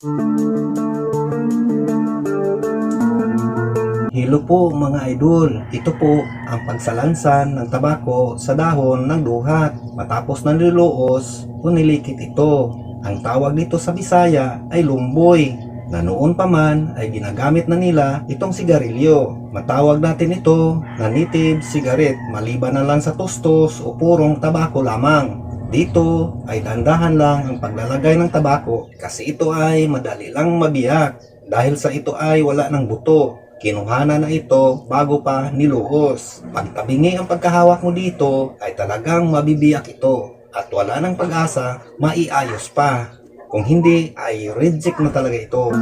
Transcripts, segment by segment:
Hello po mga idol, ito po ang pagsalansan ng tabako sa dahon ng duhat matapos na niluos o nilikit ito. Ang tawag dito sa Bisaya ay lumboy, na noon pa man ay ginagamit na nila itong sigarilyo. Matawag natin ito na native cigarette maliban na lang sa tustos o purong tabako lamang. Dito ay dandahan lang ang paglalagay ng tabako kasi ito ay madali lang mabiyak dahil sa ito ay wala ng buto. Kinuhana na ito bago pa niluhos. Pag tabingi ang pagkahawak mo dito ay talagang mabibiyak ito at wala ng pag-asa maiayos pa. Kung hindi ay reject na talaga ito.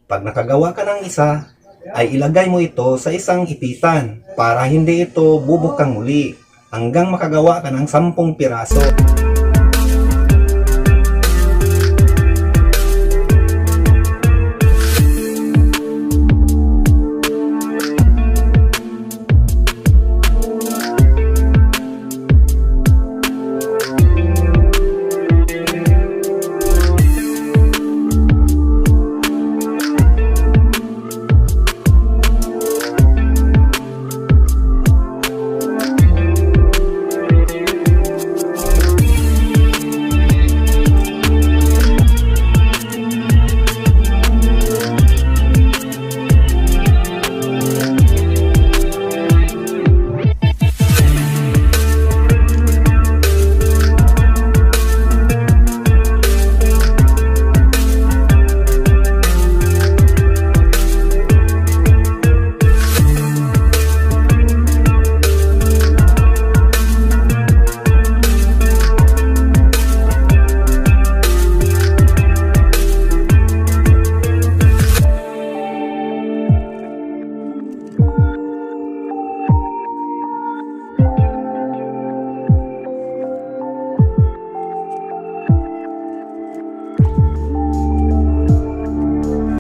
Pag nakagawa ka ng isa, ay ilagay mo ito sa isang ipitan para hindi ito bubukang muli hanggang makagawa ka ng 10 piraso.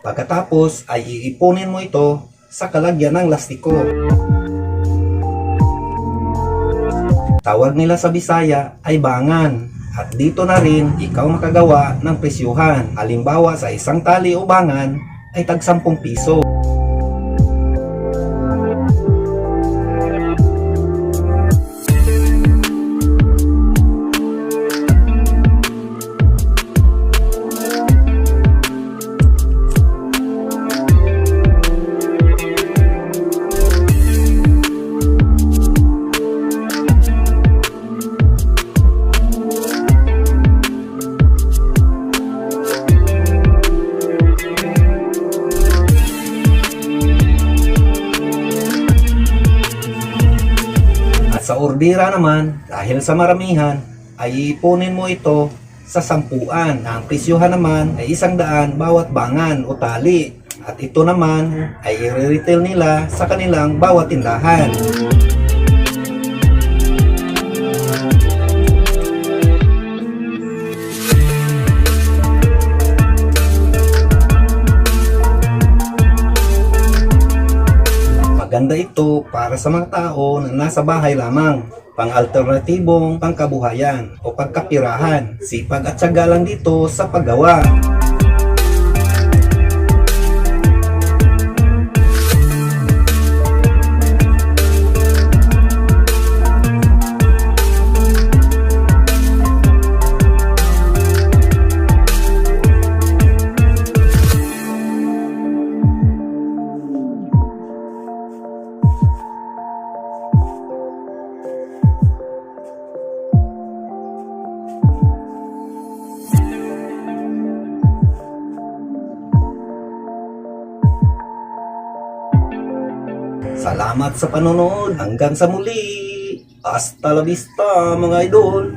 Pagkatapos ay iipunin mo ito sa kalagyan ng lastiko. Tawag nila sa Bisaya ay bangan. At dito na rin ikaw makagawa ng presyuhan. Halimbawa sa isang tali o bangan ay tag 10 piso. Sa ordira naman, dahil sa maramihan, ay ipunin mo ito sa 10. Ang presyuhan naman ay 100 bawat bangan o tali. At ito naman ay i-retail nila sa kanilang bawat tindahan. Maganda ito para sa mga tao na nasa bahay lamang, pang-alternatibong pangkabuhayan o pagkapirahan. Sipag at tiyaga lang dito sa paggawa. Salamat sa panonood. Hanggang sa muli. Hasta la vista mga idol.